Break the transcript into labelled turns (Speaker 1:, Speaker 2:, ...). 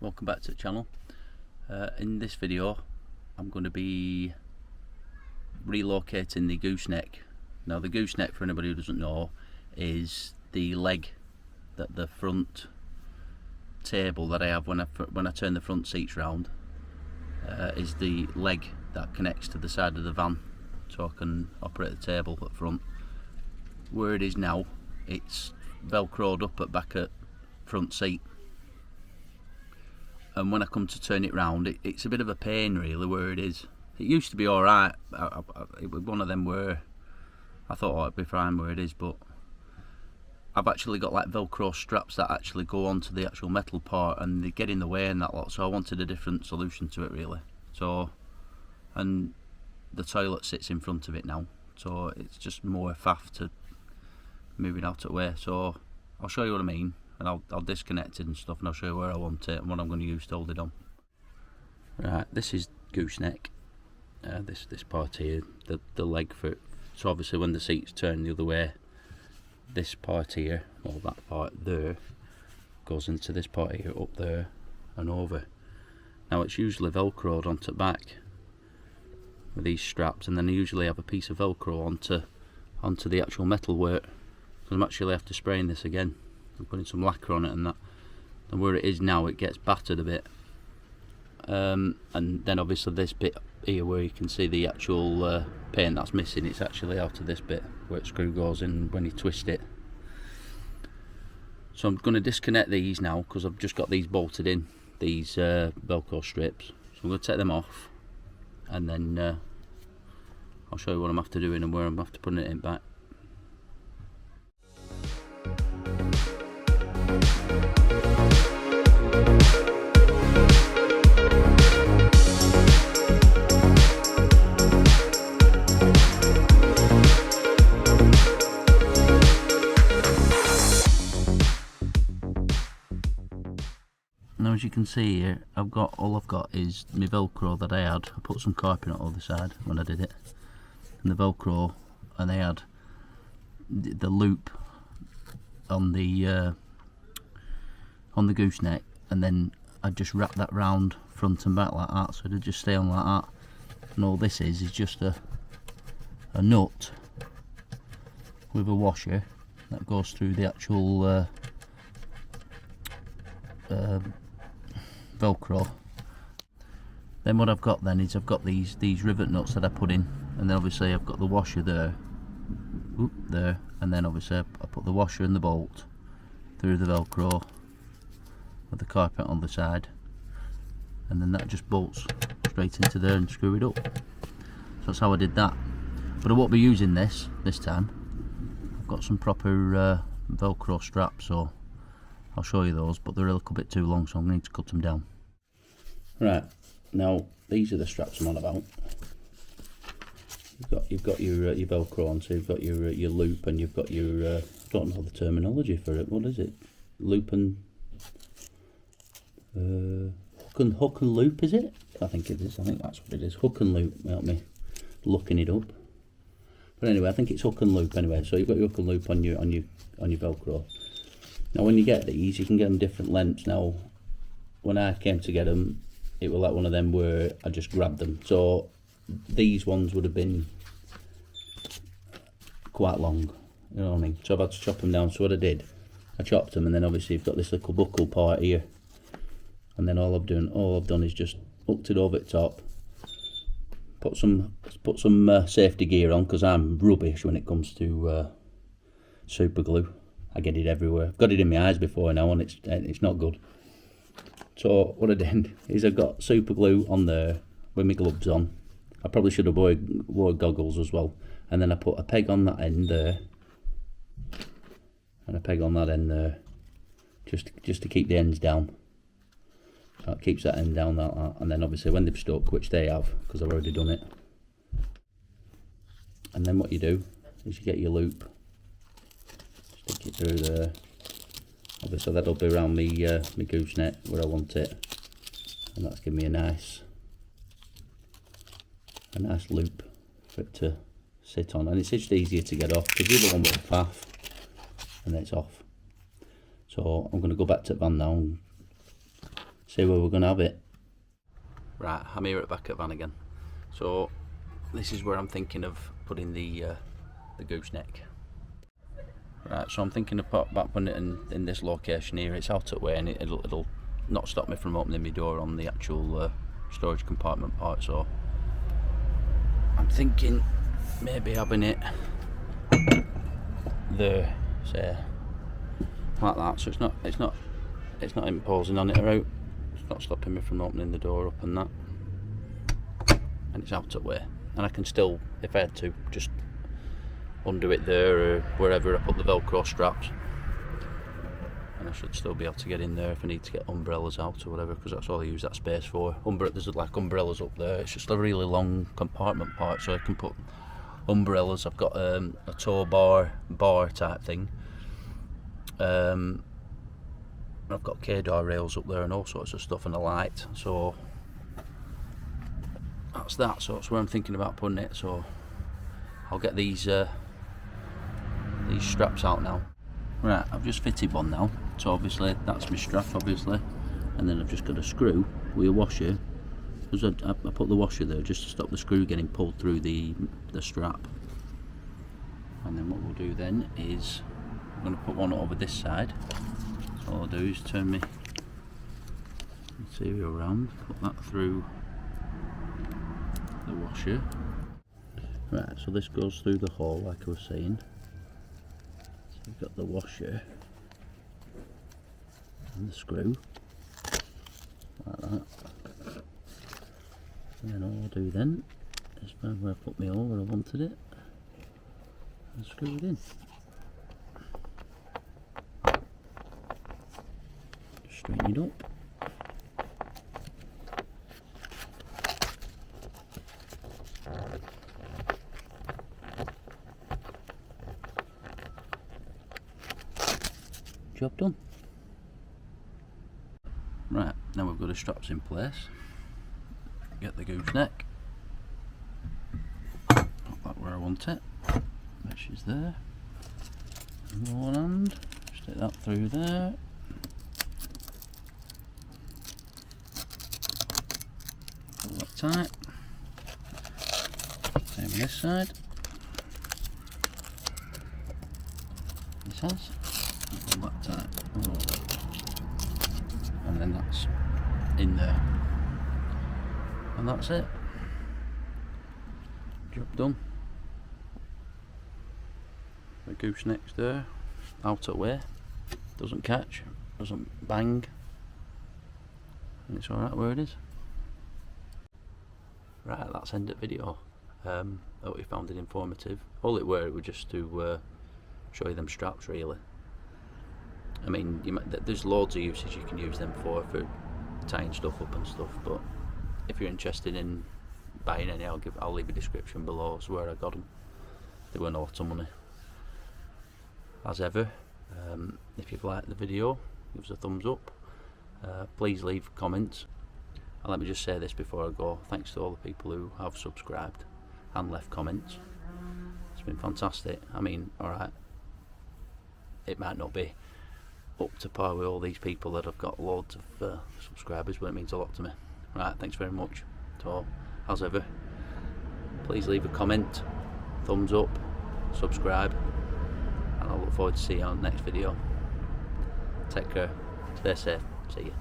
Speaker 1: welcome back to the channel. In this video I'm going to be relocating the gooseneck. Now the gooseneck, for anybody who doesn't know, is the leg that the front table that I have when I turn the front seats round, is the leg that connects to the side of the van so I can operate the table at front. Where it is now, it's velcroed up at back at front seat, and when I come to turn it round, it's a bit of a pain really where it is. It used to be alright, it was one of them where I thought, oh, it'd be fine where it is, but I've actually got like velcro straps that actually go onto the actual metal part and they get in the way and that lot, so I wanted a different solution to it really. So, and the toilet sits in front of it now, so it's just more faff to moving out of the way. So I'll show you what I mean, and I'll disconnect it and stuff, and I'll show you where I want it and what I'm going to use to hold it on. Right, this is gooseneck, this part here, the leg for it. So obviously when the seats turn the other way, this part here, or that part there, goes into this part here, up there and over. Now it's usually velcroed onto the back with these straps, and then I usually have a piece of velcro onto the actual metal work, because I'm actually have to spraying this again. I'm putting some lacquer on it and that, and where it is now it gets battered a bit, and then obviously this bit here where you can see the actual paint that's missing, it's actually out of this bit where the screw goes in when you twist it. So I'm going to disconnect these now because I've just got these bolted in, these velcro strips, so I'm going to take them off, and then I'll show you what I'm after doing and where I'm after putting it in back. Now as you can see here, all I've got is my velcro that I had. I put some carpet on the other side when I did it, and the velcro, and I had the loop on the gooseneck, and then I just wrapped that round front and back like that, so it'd just stay on like that. And all this is just a nut with a washer that goes through the actual velcro. Then what I've got then is I've got these rivet nuts that I put in, and then obviously I've got the washer there, there, and then obviously I put the washer and the bolt through the velcro with the carpet on the side, and then that just bolts straight into there and screw it up. So that's how I did that. But I won't be using this time. I've got some proper velcro straps, so I'll show you those, but they're a little bit too long, so I'm going to need to cut them down. Right, now these are the straps I'm on about. You've got your velcro on, so you've got your loop, and you've got your I don't know the terminology for it. What is it? Loop and hook and loop, is it? I think it is. I think that's what it is. Hook and loop. Help me looking it up. But anyway, I think it's hook and loop. Anyway, so you've got your hook and loop on your velcro. Now when you get these, you can get them different lengths. Now when I came to get them, it was like one of them where I just grabbed them. So these ones would have been quite long, you know what I mean? So I've had to chop them down. So what I did, I chopped them, and then obviously you've got this little buckle part here, and then all I've done is just hooked it over the top, put some safety gear on, because I'm rubbish when it comes to super glue. I get it everywhere. I've got it in my eyes before now, and it's not good. So what I did is I got super glue on there with my gloves on. I probably should have wore goggles as well. And then I put a peg on that end there, and a peg on that end there, just to keep the ends down. So it keeps that end down like that. And then obviously when they've stuck, which they have, because I've already done it. And then what you do is you get your loop, stick it through there. Obviously that'll be around my gooseneck where I want it, and that's giving me a nice loop for it to sit on, and it's just easier to get off, because the other one will faff and then it's off. So I'm going to go back to the van now and see where we're going to have it. Right, I'm here at the back of the van again. So this is where I'm thinking of putting the gooseneck. Right, so I'm thinking about putting it in this location here. It's out of the way, and it'll not stop me from opening my door on the actual storage compartment part. So I'm thinking maybe having it there, say like that. So it's not imposing on it or out. It's not stopping me from opening the door up and that. And it's out of the way, and I can still, if I had to, just undo it there or wherever I put the Velcro straps, and I should still be able to get in there if I need to get umbrellas out or whatever, because that's all I use that space for. There's like umbrellas up there. It's just a really long compartment part, so I can put umbrellas. I've got a tow bar type thing. I've got K-Dar rails up there and all sorts of stuff, and a light. So that's that. So that's where I'm thinking about putting it. So I'll get these straps out now. Right, I've just fitted one now. So obviously that's my strap, obviously, and then I've just got a screw with a washer. Because I put the washer there just to stop the screw getting pulled through the strap. And then what we'll do then is I'm going to put one over this side. So all I'll do is turn my material around, put that through the washer. Right, so this goes through the hole like I was saying. So we've got the washer and the screw, like that. And then all I'll do then is find where I put my hole where I wanted it and screw it in. Just straighten it up. Job done. Right, now we've got the straps in place. Get the gooseneck. Put that where I want it. Mesh is there. And one hand, stick that through there. Pull that tight. Same on this side. This has. Pull that tight. And then that's in there. And that's it. Job done. The gooseneck's there, out of the way, doesn't catch, doesn't bang, and it's alright where it is. Right, that's the end of the video. I hope you found it informative. All it was just to show you them straps, really. I mean, there's loads of uses you can use them for tying stuff up and stuff, but if you're interested in buying any, I'll leave a description below as where I got them. They weren't a lot of money. As ever, if you've liked the video, give us a thumbs up. Please leave comments. And let me just say this before I go, thanks to all the people who have subscribed and left comments. It's been fantastic. I mean, alright, it might not be up to par with all these people that have got loads of subscribers, but it means a lot to me. Right, thanks very much. So, as ever, please leave a comment, thumbs up, subscribe, and I look forward to seeing you on the next video. Take care, stay safe, see you.